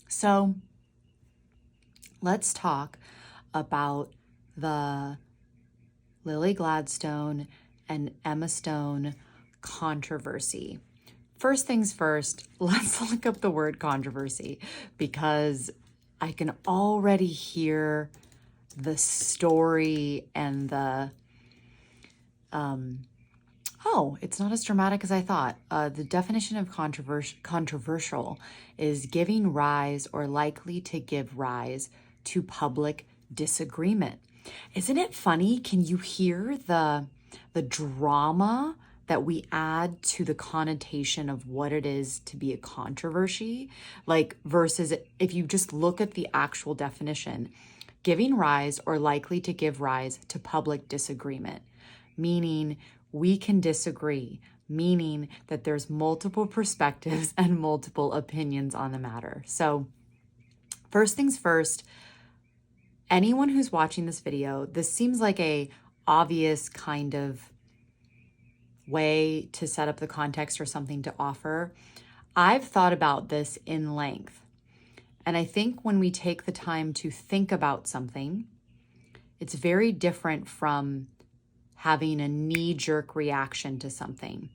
So let's talk about the Lily Gladstone and Emma Stone controversy. First things first, let's look up the word controversy because I can already hear the story and the, oh, it's not as dramatic as I thought. The definition of controversial is giving rise or likely to give rise to public disagreement. Isn't it funny? Can you hear the drama that we add to the connotation of what it is to be a controversy? Like versus if you just look at the actual definition, giving rise or likely to give rise to public disagreement, meaning we can disagree, meaning that there's multiple perspectives and multiple opinions on the matter. So first things first, anyone who's watching this video, this seems like a obvious kind of way to set up the context or something to offer. I've thought about this in length. And I think when we take the time to think about something, it's very different from having a knee-jerk reaction to something.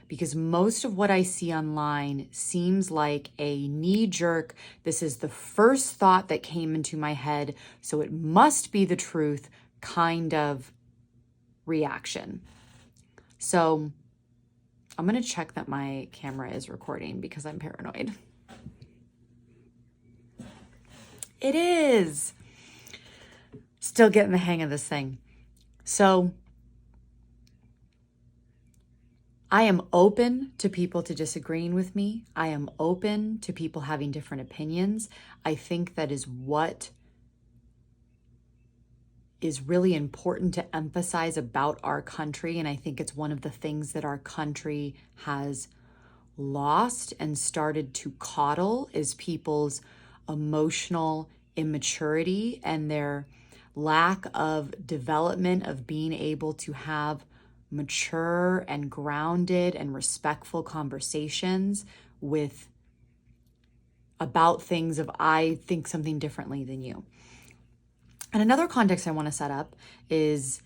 Because most of what I see online seems like a knee-jerk, this is the first thought that came into my head, so it must be the truth kind of reaction. So I'm going to check that my camera is recording because I'm paranoid. It is. Still getting the hang of this thing. So I am open to people to disagreeing with me. I am open to people having different opinions. I think that is what is really important to emphasize about our country. And I think it's one of the things that our country has lost and started to coddle is people's emotional immaturity and their lack of development of being able to have mature and grounded and respectful conversations about things of I think something differently than you. And another context I want to set up is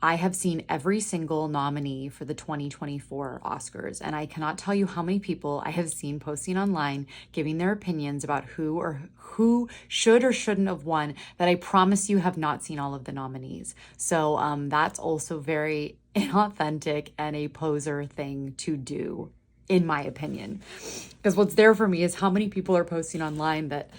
I have seen every single nominee for the 2024 Oscars, and I cannot tell you how many people I have seen posting online giving their opinions about who should or shouldn't have won that I promise you have not seen all of the nominees. So that's also very inauthentic and a poser thing to do, in my opinion. Because what's there for me is how many people are posting online that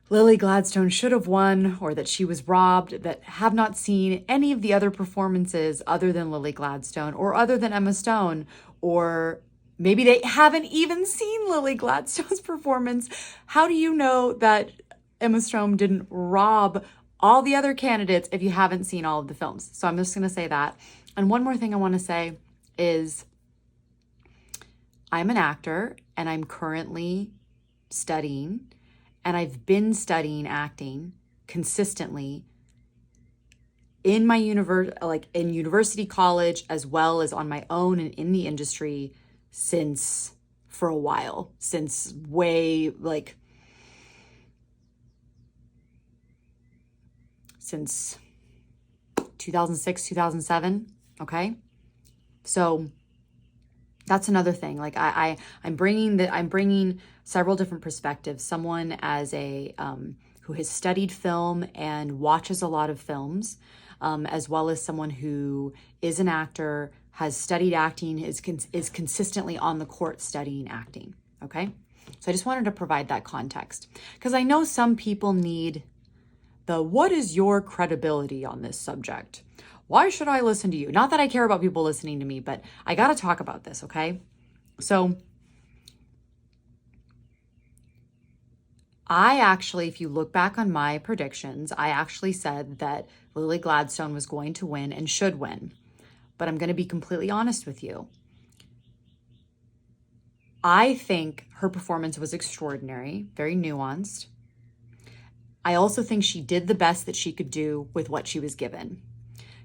Lily Gladstone should have won or that she was robbed, that have not seen any of the other performances other than Lily Gladstone or other than Emma Stone, or maybe they haven't even seen Lily Gladstone's performance. How do you know that Emma Stone didn't rob all the other candidates if you haven't seen all of the films? So I'm just going to say that. And one more thing I want to say is I'm an actor and I'm currently studying. And I've been studying acting consistently in my in university, college, as well as on my own and in the industry since 2006, 2007. Okay. So that's another thing. Like I'm bringing several different perspectives. Someone as who has studied film and watches a lot of films, as well as someone who is an actor, has studied acting, is consistently on the court studying acting. Okay, so I just wanted to provide that context because I know some people need what is your credibility on this subject? Why should I listen to you? Not that I care about people listening to me, but I got to talk about this, okay? So I actually, if you look back on my predictions, I actually said that Lily Gladstone was going to win and should win. But I'm going to be completely honest with you. I think her performance was extraordinary, very nuanced. I also think she did the best that she could do with what she was given.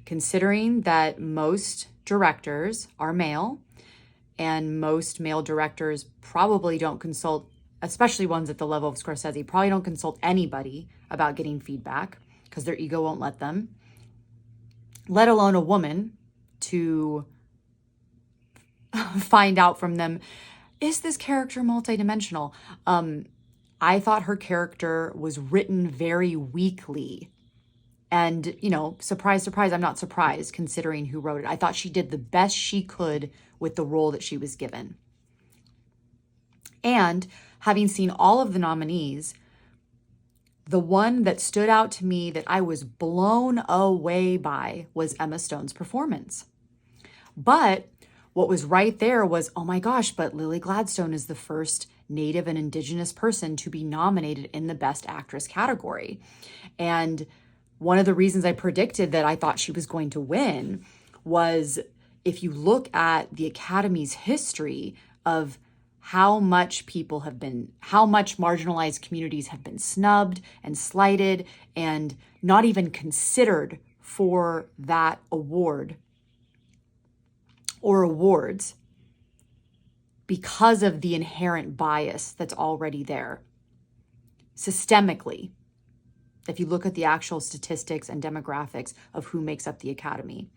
Considering that most directors are male and most male directors probably don't consult especially ones at the level of Scorsese, probably don't consult anybody about getting feedback because their ego won't let them, let alone a woman, to find out from them, is this character multidimensional? I thought her character was written very weakly. And, surprise, surprise, I'm not surprised considering who wrote it. I thought she did the best she could with the role that she was given. And having seen all of the nominees, the one that stood out to me that I was blown away by was Emma Stone's performance. But what was right there was, oh my gosh, but Lily Gladstone is the first Native and Indigenous person to be nominated in the Best Actress category. And one of the reasons I predicted that I thought she was going to win was, if you look at the Academy's history of how much marginalized communities have been snubbed and slighted and not even considered for that award or awards because of the inherent bias that's already there systemically. If you look at the actual statistics and demographics of who makes up the Academy,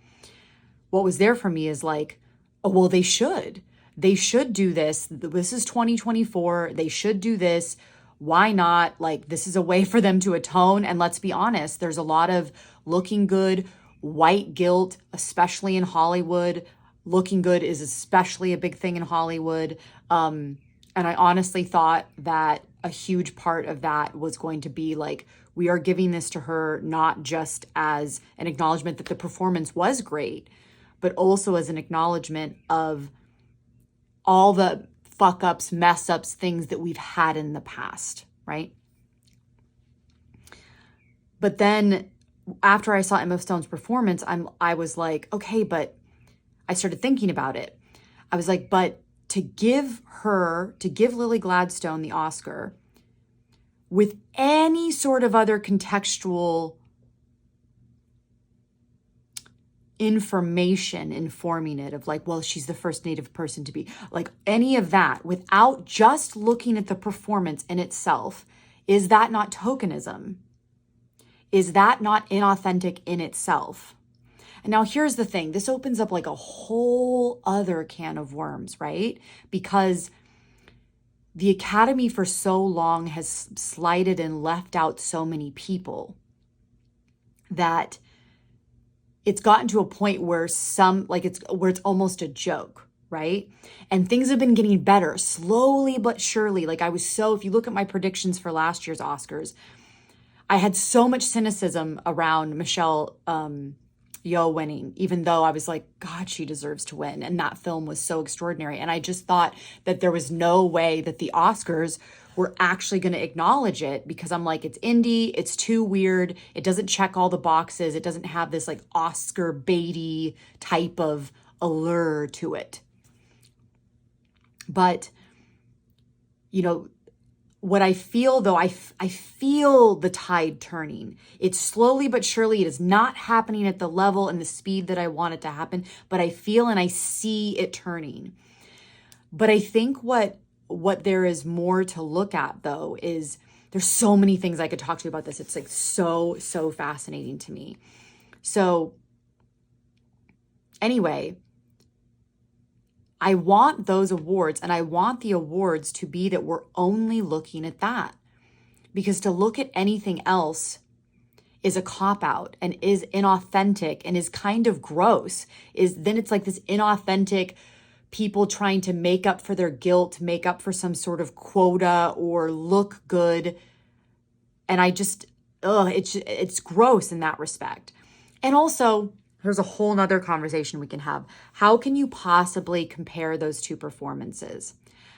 what was there for me is like, oh, well, they should do this. This is 2024. They should do this. Why not? Like, this is a way for them to atone. And let's be honest, there's a lot of looking good, white guilt, especially in Hollywood. Looking good is especially a big thing in Hollywood. And I honestly thought that a huge part of that was going to be like, we are giving this to her not just as an acknowledgement that the performance was great, but also as an acknowledgement of all the fuck ups, mess ups, things that we've had in the past, right? But then after I saw Emma Stone's performance, I was like, okay, but I started thinking about it. I was like, but to give Lily Gladstone the Oscar with any sort of other contextual information informing it of like, well, she's the first Native person to be, like, any of that without just looking at the performance in itself, is that not tokenism? Is that not inauthentic in itself? And now here's the thing. This opens up like a whole other can of worms, right? Because the Academy for so long has slighted and left out so many people that it's gotten to a point where it's almost a joke, right? And things have been getting better slowly but surely. Like, if you look at my predictions for last year's Oscars, I had so much cynicism around Michelle Yeoh winning, even though I was like, God, she deserves to win. And that film was so extraordinary. And I just thought that there was no way that the Oscars were actually going to acknowledge it, because I'm like, it's indie, it's too weird, it doesn't check all the boxes, it doesn't have this like Oscar baity type of allure to it. But, what I feel though, I feel the tide turning. It's slowly but surely. It is not happening at the level and the speed that I want it to happen, but I feel and I see it turning. But I think what there is more to look at though is, there's so many things I could talk to you about this. It's like so fascinating to me. So anyway, I want those awards, and I want the awards to be that we're only looking at that. Because to look at anything else is a cop-out and is inauthentic and is kind of gross. Then it's like this inauthentic people trying to make up for their guilt, make up for some sort of quota or look good. And I just, it's gross in that respect. And also, there's a whole nother conversation we can have. How can you possibly compare those two performances?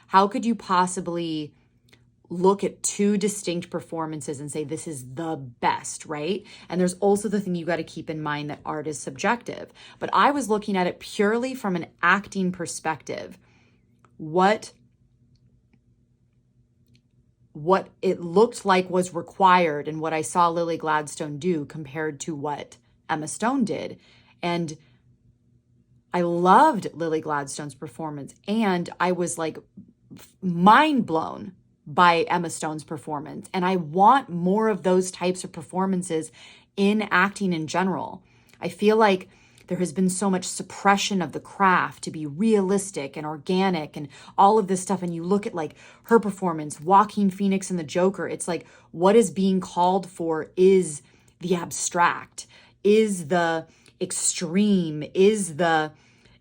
How could you possibly look at two distinct performances and say this is the best, right? And there's also the thing you got to keep in mind, that art is subjective. But I was looking at it purely from an acting perspective. What it looked like was required and what I saw Lily Gladstone do compared to what Emma Stone did. And I loved Lily Gladstone's performance, and I was like mind blown by Emma Stone's performance. And I want more of those types of performances in acting in general. I feel like there has been so much suppression of the craft to be realistic and organic and all of this stuff. And you look at like her performance, Joaquin Phoenix and the Joker, it's like what is being called for is the abstract, is the extreme, is the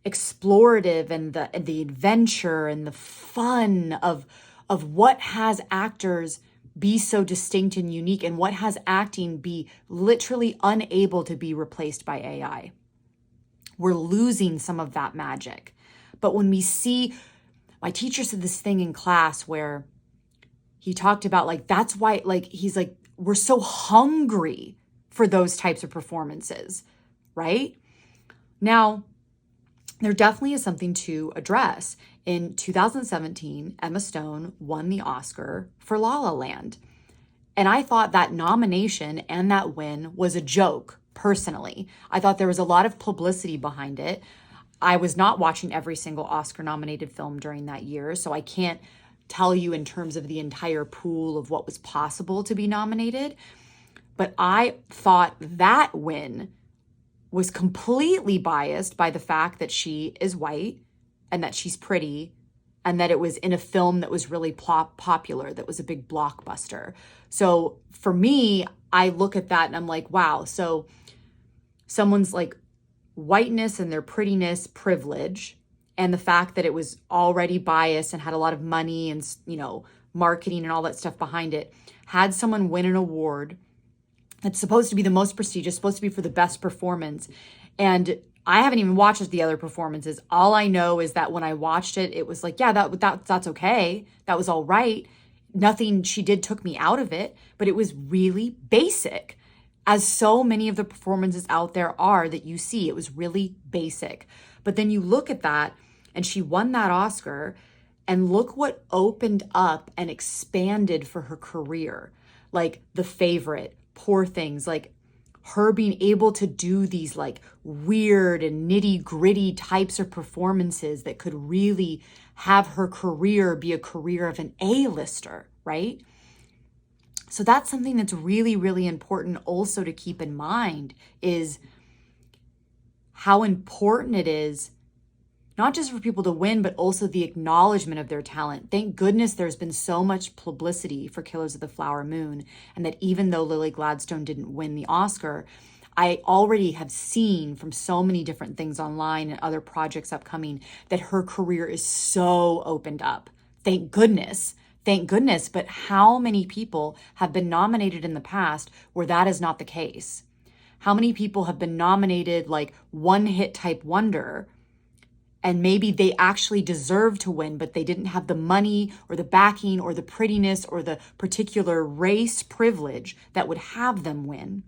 explorative and the adventure and the fun of what has actors be so distinct and unique, and what has acting be literally unable to be replaced by AI. We're losing some of that magic. But when we see, my teacher said this thing in class where he talked about like, that's why, like, he's like, we're so hungry for those types of performances, right? Now, there definitely is something to address. In 2017, Emma Stone won the Oscar for La La Land. And I thought that nomination and that win was a joke, personally. I thought there was a lot of publicity behind it. I was not watching every single Oscar-nominated film during that year, so I can't tell you in terms of the entire pool of what was possible to be nominated. But I thought that win was completely biased by the fact that she is white and that she's pretty and that it was in a film that was really popular, that was a big blockbuster. So for me, I look at that and I'm like, wow, so someone's like whiteness and their prettiness, privilege, and the fact that it was already biased and had a lot of money and, you know, marketing and all that stuff behind it, had someone win an award that's supposed to be the most prestigious, supposed to be for the best performance. And I haven't even watched the other performances. All I know is that when I watched it, it was like, yeah, that's okay. That was all right. Nothing she did took me out of it, but it was really basic, as so many of the performances out there are that you see. It was really basic. But then you look at that, and she won that Oscar, and look what opened up and expanded for her career. Like The Favorite, Poor Things, like her being able to do these like weird and nitty gritty types of performances that could really have her career be a career of an A-lister, right? So that's something that's really, really important also to keep in mind, is how important it is not just for people to win, but also the acknowledgement of their talent. Thank goodness there's been so much publicity for Killers of the Flower Moon, and that even though Lily Gladstone didn't win the Oscar, I already have seen from so many different things online and other projects upcoming that her career is so opened up. Thank goodness. Thank goodness. But how many people have been nominated in the past where that is not the case? How many people have been nominated like one hit type wonder, and maybe they actually deserve to win, but they didn't have the money or the backing or the prettiness or the particular race privilege that would have them win,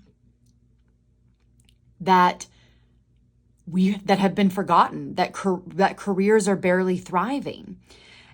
that have been forgotten, that careers are barely thriving.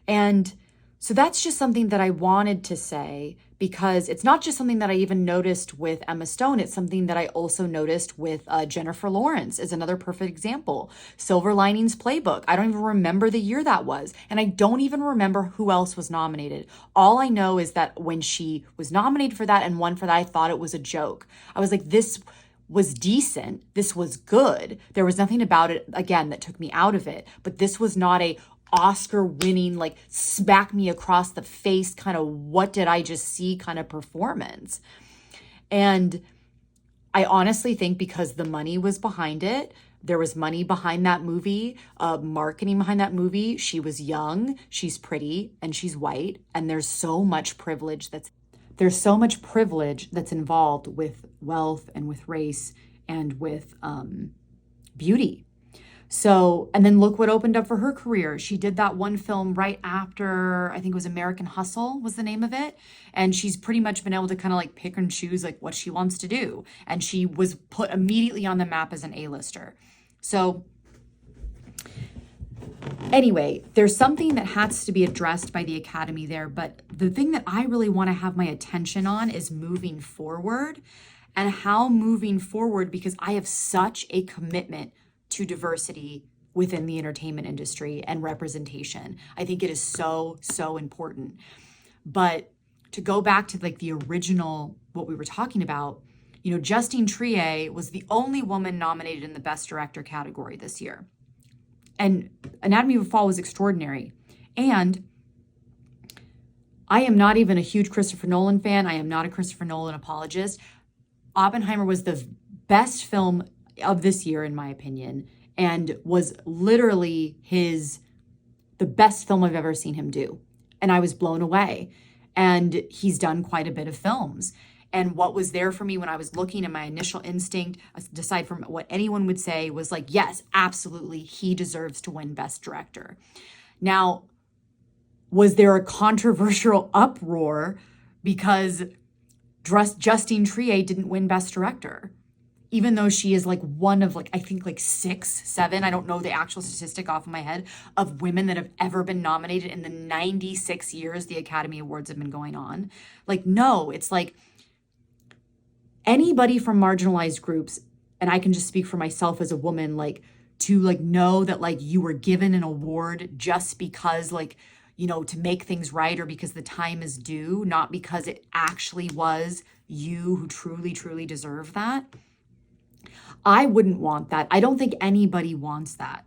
And so that's just something that I wanted to say, because it's not just something that I even noticed with Emma Stone. It's something that I also noticed with Jennifer Lawrence is another perfect example. Silver Linings Playbook. I don't even remember the year that was. And I don't even remember who else was nominated. All I know is that when she was nominated for that and won for that, I thought it was a joke. I was like, this was decent. This was good. There was nothing about it, again, that took me out of it. But this was not a Oscar winning, like smack me across the face kind of what did I just see kind of performance. And I honestly think because the money was behind it, there was money behind that movie, marketing behind that movie. She was young, she's pretty, and she's white. And there's so much privilege that's involved with wealth and with race and with beauty. So, and then look what opened up for her career. She did that one film right after, I think it was American Hustle was the name of it. And she's pretty much been able to kind of like pick and choose like what she wants to do. And she was put immediately on the map as an A-lister. So anyway, there's something that has to be addressed by the Academy there. But the thing that I really want to have my attention on is moving forward, and how moving forward, because I have such a commitment to diversity within the entertainment industry and representation. I think it is so, so important. But to go back to like the original, what we were talking about, you know, Justine Triet was the only woman nominated in the Best Director category this year. And Anatomy of a Fall was extraordinary. And I am not even a huge Christopher Nolan fan. I am not a Christopher Nolan apologist. Oppenheimer was the best film of this year, in my opinion, and was literally the best film I've ever seen him do. And I was blown away. And he's done quite a bit of films. And what was there for me when I was looking at my initial instinct, aside from what anyone would say, was like, yes, absolutely, he deserves to win Best Director. Now, was there a controversial uproar because Justine Triet didn't win Best Director? Even though she is like one of like, I think like 6, 7, I don't know the actual statistic off of my head, of women that have ever been nominated in the 96 years the Academy Awards have been going on. Like, no, it's like anybody from marginalized groups, and I can just speak for myself as a woman, like to like know that like you were given an award just because like, you know, to make things right or because the time is due, not because it actually was you who truly, truly deserve that. I wouldn't want that. I don't think anybody wants that.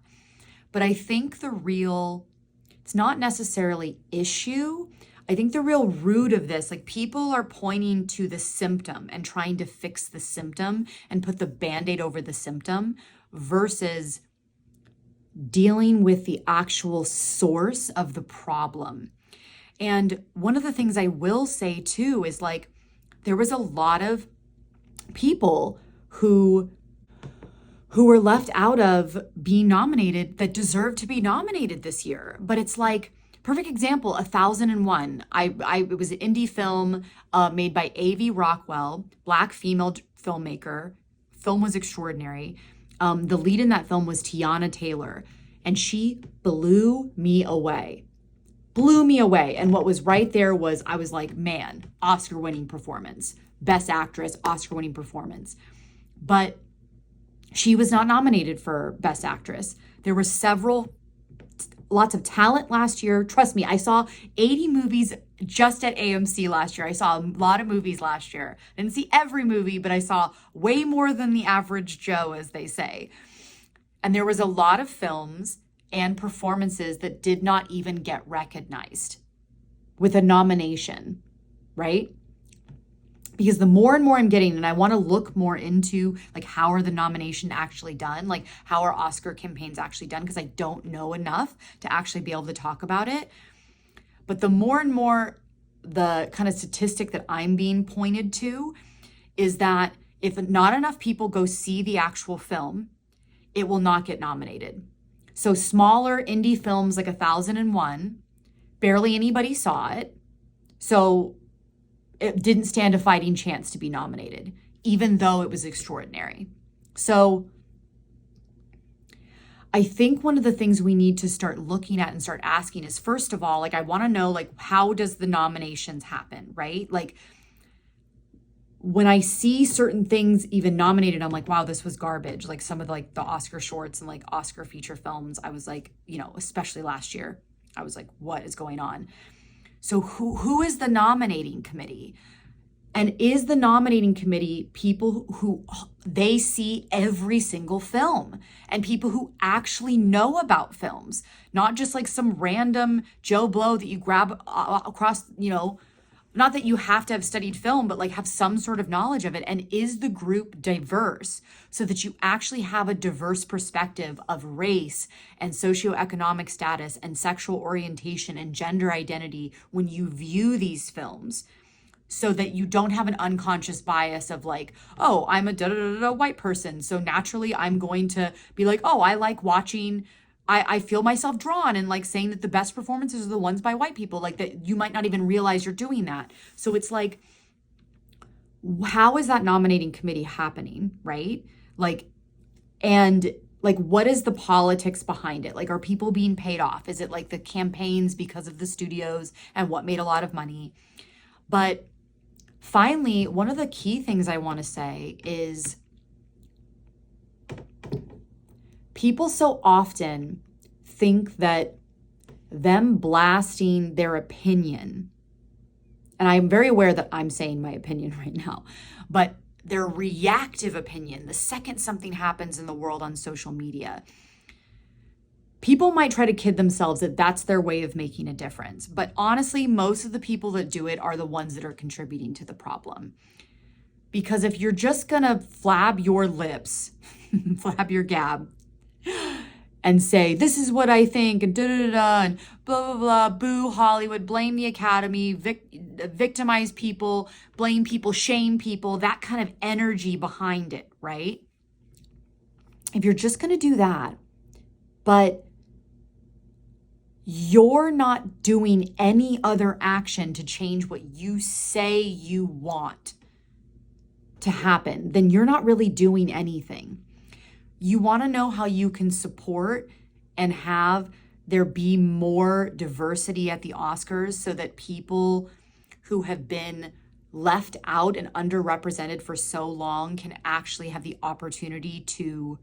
But I think it's not necessarily issue. I think the real root of this, like people are pointing to the symptom and trying to fix the symptom and put the Band-Aid over the symptom versus dealing with the actual source of the problem. And one of the things I will say too is like, there was a lot of people who were left out of being nominated that deserved to be nominated this year. But it's like, perfect example, 1001. It was an indie film made by A.V. Rockwell, Black female filmmaker. Film was extraordinary. The lead in that film was Tiana Taylor, and she blew me away. And what was right there was, I was like, man, Oscar-winning performance. Best Actress, Oscar-winning performance. But she was not nominated for Best Actress. There were lots of talent last year. Trust me, I saw 80 movies just at AMC last year. I saw a lot of movies last year. I didn't see every movie, but I saw way more than the average Joe, as they say. And there was a lot of films and performances that did not even get recognized with a nomination, right? Because the more and more I'm getting, and I want to look more into like how are the nomination actually done, like how are Oscar campaigns actually done, because I don't know enough to actually be able to talk about it. But the more and more the kind of statistic that I'm being pointed to is that if not enough people go see the actual film, it will not get nominated. So smaller indie films like 1001, barely anybody saw it. So it didn't stand a fighting chance to be nominated, even though it was extraordinary. So I think one of the things we need to start looking at and start asking is, first of all, like, I want to know, like, how does the nominations happen, right? Like, when I see certain things even nominated, I'm like, wow, this was garbage. Like some of like the Oscar shorts and like Oscar feature films, I was like, you know, especially last year, I was like, what is going on? So who is the nominating committee? And is the nominating committee people who they see every single film and people who actually know about films, not just like some random Joe Blow that you grab across, you know, not that you have to have studied film, but like have some sort of knowledge of it. And is the group diverse so that you actually have a diverse perspective of race and socioeconomic status and sexual orientation and gender identity when you view these films, so that you don't have an unconscious bias of like, oh, I'm a white person, so naturally I'm going to be like, oh, I like watching, I feel myself drawn and like saying that the best performances are the ones by white people, like that you might not even realize you're doing that. So it's like, how is that nominating committee happening, right? Like, and like, what is the politics behind it? Like, are people being paid off? Is it like the campaigns because of the studios and what made a lot of money? But finally, one of the key things I want to say is people so often think that them blasting their opinion and I'm very aware that I'm saying my opinion right now, but their reactive opinion, the second something happens in the world on social media, people might try to kid themselves that that's their way of making a difference. But honestly, most of the people that do it are the ones that are contributing to the problem. Because if you're just gonna flab your lips, flab your gab, and say, this is what I think, and da-da-da-da, and blah, blah, blah, boo Hollywood, blame the Academy, victimize people, blame people, shame people, that kind of energy behind it, right? If you're just gonna do that, but you're not doing any other action to change what you say you want to happen, then you're not really doing anything. You want to know how you can support and have there be more diversity at the Oscars so that people who have been left out and underrepresented for so long can actually have the opportunity to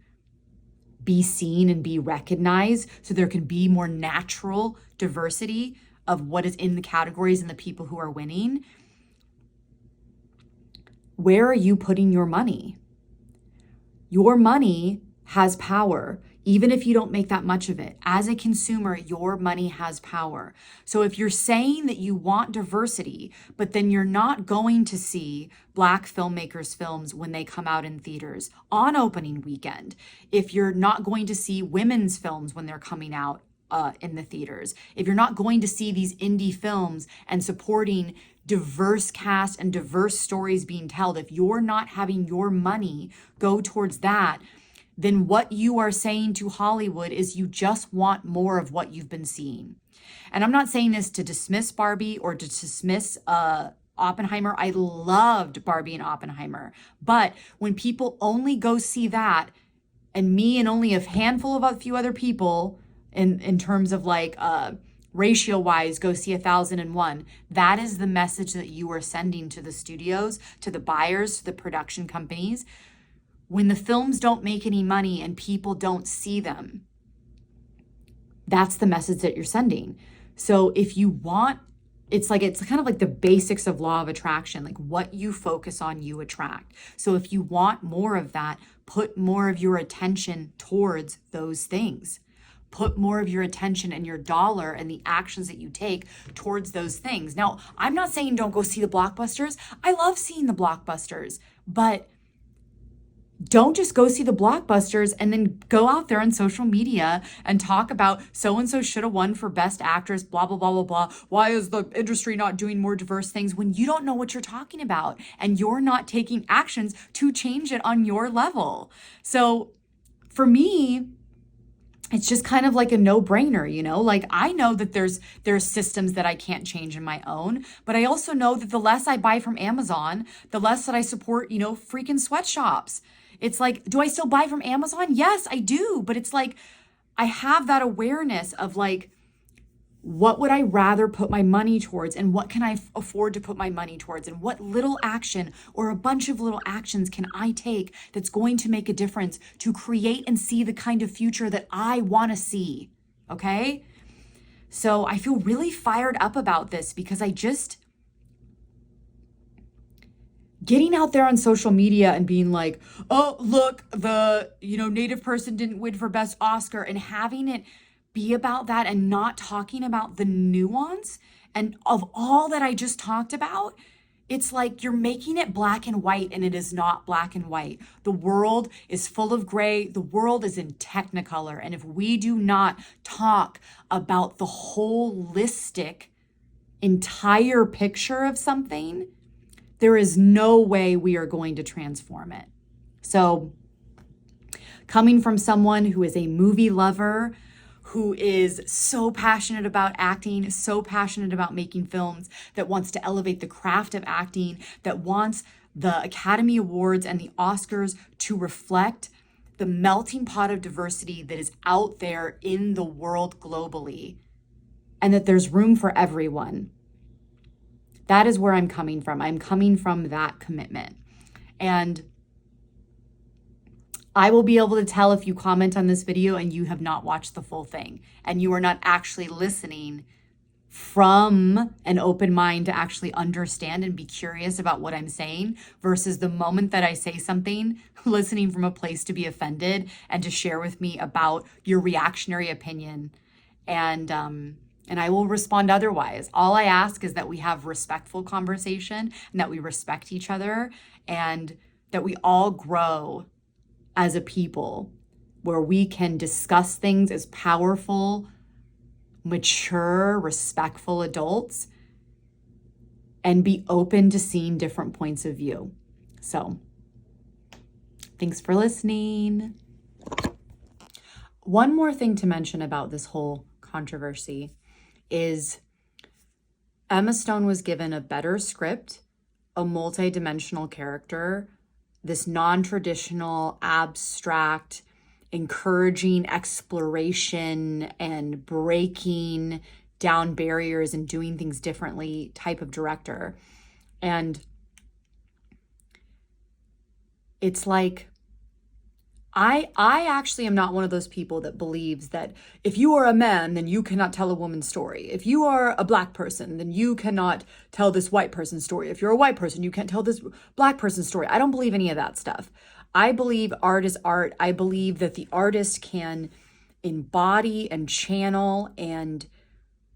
be seen and be recognized, so there can be more natural diversity of what is in the categories and the people who are winning. Where are you putting your money? Your money has power, even if you don't make that much of it. As a consumer, your money has power. So if you're saying that you want diversity, but then you're not going to see Black filmmakers' films when they come out in theaters on opening weekend, if you're not going to see women's films when they're coming out in the theaters, if you're not going to see these indie films and supporting diverse cast and diverse stories being told, if you're not having your money go towards that, then what you are saying to Hollywood is you just want more of what you've been seeing. And I'm not saying this to dismiss Barbie or to dismiss Oppenheimer. I loved Barbie and Oppenheimer. But when people only go see that, and me and only a handful of a few other people in terms of like ratio wise go see 1,001, that is the message that you are sending to the studios, to the buyers, to the production companies. When the films don't make any money and people don't see them, that's the message that you're sending. So if you want, it's kind of like the basics of law of attraction, like what you focus on, you attract. So if you want more of that, put more of your attention towards those things. Put more of your attention and your dollar and the actions that you take towards those things. Now, I'm not saying don't go see the blockbusters. I love seeing the blockbusters, but don't just go see the blockbusters and then go out there on social media and talk about so-and-so should have won for best actress, blah, blah, blah, blah, blah. Why is the industry not doing more diverse things when you don't know what you're talking about and you're not taking actions to change it on your level? So for me, it's just kind of like a no-brainer, you know? Like I know that there's systems that I can't change in my own, but I also know that the less I buy from Amazon, the less that I support, freaking sweatshops. It's like, do I still buy from Amazon? Yes, I do. But it's like, I have that awareness of like, what would I rather put my money towards and what can I afford to put my money towards and what little action or a bunch of little actions can I take that's going to make a difference to create and see the kind of future that I want to see, okay? So I feel really fired up about this because getting out there on social media and being like, oh, look, the, Native person didn't win for Best Oscar, and having it be about that and not talking about the nuance and of all that I just talked about, it's like you're making it black and white, and it is not black and white. The world is full of gray. The world is in technicolor. And if we do not talk about the holistic entire picture of something, there is no way we are going to transform it. So coming from someone who is a movie lover, who is so passionate about acting, so passionate about making films, that wants to elevate the craft of acting, that wants the Academy Awards and the Oscars to reflect the melting pot of diversity that is out there in the world globally, and that there's room for everyone. That is where I'm coming from. I'm coming from that commitment. And I will be able to tell if you comment on this video and you have not watched the full thing and you are not actually listening from an open mind to actually understand and be curious about what I'm saying, versus the moment that I say something, listening from a place to be offended and to share with me about your reactionary opinion. And I will respond otherwise. All I ask is that we have respectful conversation and that we respect each other and that we all grow as a people where we can discuss things as powerful, mature, respectful adults and be open to seeing different points of view. So, thanks for listening. One more thing to mention about this whole controversy is Emma Stone was given a better script, a multi-dimensional character, this non-traditional, abstract, encouraging exploration and breaking down barriers and doing things differently type of director. And it's like, I actually am not one of those people that believes that if you are a man, then you cannot tell a woman's story. If you are a black person, then you cannot tell this white person's story. If you're a white person, you can't tell this black person's story. I don't believe any of that stuff. I believe art is art. I believe that the artist can embody and channel and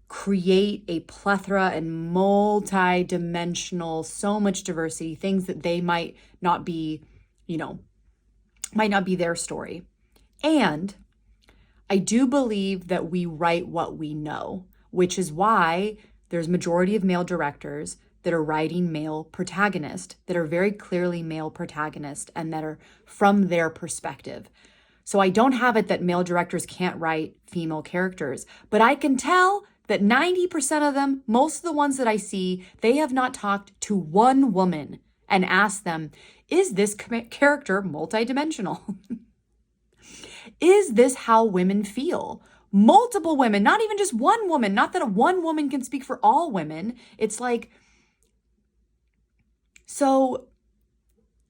create a plethora and multi-dimensional, so much diversity, things that they might not be, might not be their story. And I do believe that we write what we know, which is why there's majority of male directors that are writing male protagonists, that are very clearly male protagonists and that are from their perspective. So I don't have it that male directors can't write female characters, but I can tell that 90% of them, most of the ones that I see, they have not talked to one woman and asked them, is this character multidimensional? Is this how women feel? Multiple women, not even just one woman, not that one woman can speak for all women. It's like, so,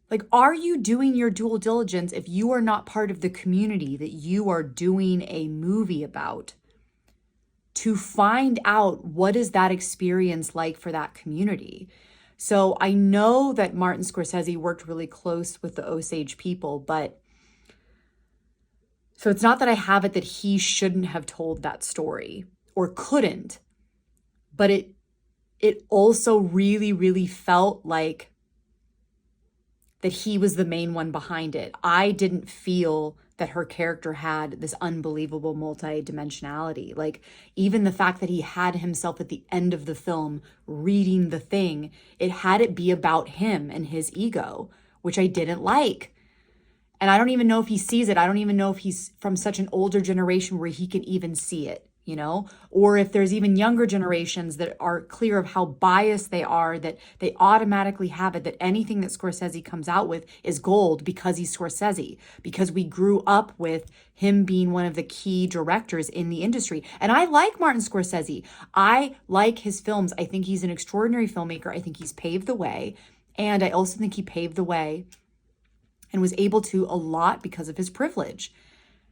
like, are you doing your due diligence if you are not part of the community that you are doing a movie about to find out what is that experience like for that community? So I know that Martin Scorsese worked really close with the Osage people, but so it's not that I have it that he shouldn't have told that story or couldn't, but it also really, really felt like that he was the main one behind it. I didn't feel that her character had this unbelievable multi-dimensionality. Like, even the fact that he had himself at the end of the film reading the thing, it had it be about him and his ego, which I didn't like. And I don't even know if he sees it. I don't even know if he's from such an older generation where he can even see it, or if there's even younger generations that are clear of how biased they are, that they automatically have it, that anything that Scorsese comes out with is gold because he's Scorsese, because we grew up with him being one of the key directors in the industry. And I like Martin Scorsese. I like his films. I think he's an extraordinary filmmaker. I think he's paved the way. And I also think he paved the way and was able to a lot because of his privilege.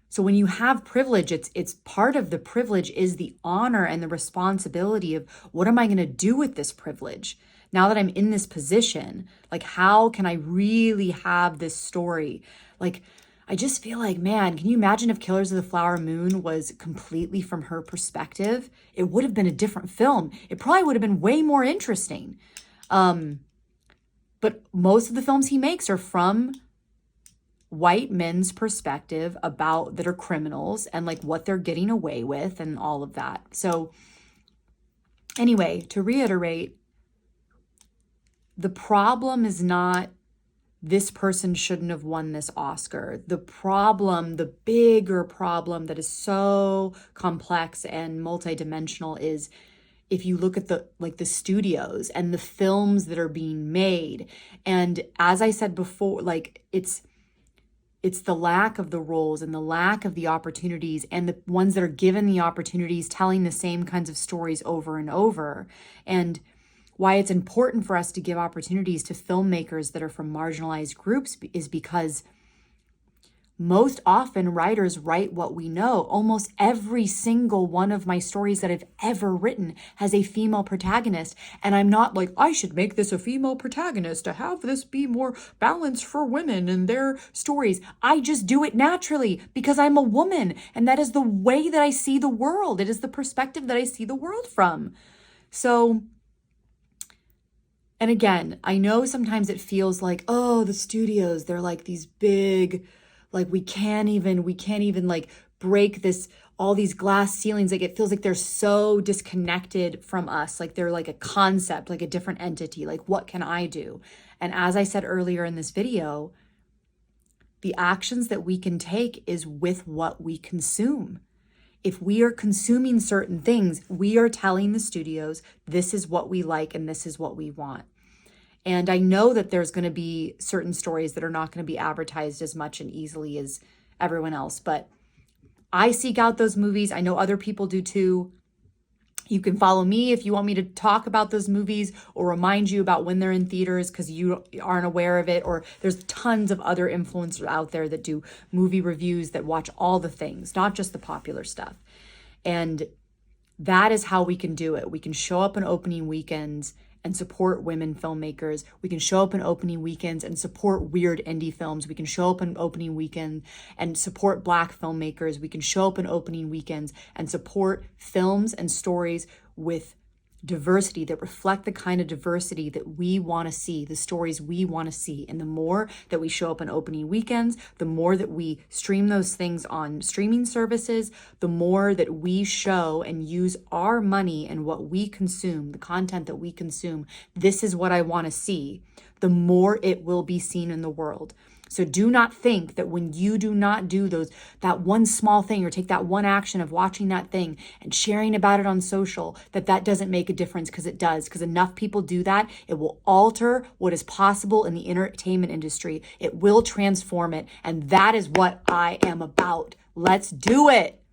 So when you have privilege, it's part of the privilege is the honor and the responsibility of what am I going to do with this privilege? Now that I'm in this position, like, how can I really have this story? Like, I just feel like, man, can you imagine if Killers of the Flower Moon was completely from her perspective? It would have been a different film. It probably would have been way more interesting. But most of the films he makes are from white men's perspective that are criminals and like what they're getting away with and all of that. So anyway, to reiterate, the problem is not this person shouldn't have won this Oscar. The problem, the bigger problem that is so complex and multidimensional is if you look at the studios and the films that are being made. And as I said before, like it's the lack of the roles and the lack of the opportunities, and the ones that are given the opportunities telling the same kinds of stories over and over. And why it's important for us to give opportunities to filmmakers that are from marginalized groups is because Most often, writers write what we know. Almost every single one of my stories that I've ever written has a female protagonist. And I'm not like, I should make this a female protagonist to have this be more balanced for women and their stories. I just do it naturally because I'm a woman. And that is the way that I see the world. It is the perspective that I see the world from. So, and again, I know sometimes it feels like, oh, the studios, they're like these big, like we can't even like break this, all these glass ceilings. Like it feels like they're so disconnected from us. Like they're like a concept, like a different entity. Like what can I do? And as I said earlier in this video, the actions that we can take is with what we consume. If we are consuming certain things, we are telling the studios, this is what we like and this is what we want. And I know that there's going to be certain stories that are not going to be advertised as much and easily as everyone else, but I seek out those movies. I know other people do too. You can follow me if you want me to talk about those movies or remind you about when they're in theaters because you aren't aware of it. Or there's tons of other influencers out there that do movie reviews that watch all the things, not just the popular stuff. And that is how we can do it. We can show up on opening weekends and support women filmmakers. We can show up in opening weekends and support weird indie films. We can show up in opening weekend and support Black filmmakers. We can show up in opening weekends and support films and stories with diversity that reflect the kind of diversity that we want to see, the stories we want to see. And the more that we show up on opening weekends, the more that we stream those things on streaming services, the more that we show and use our money and what we consume, the content that we consume, this is what I want to see, the more it will be seen in the world. So do not think that when you do not do that one small thing or take that one action of watching that thing and sharing about it on social, that doesn't make a difference, because it does. Because enough people do that, it will alter what is possible in the entertainment industry. It will transform it. And that is what I am about. Let's do it.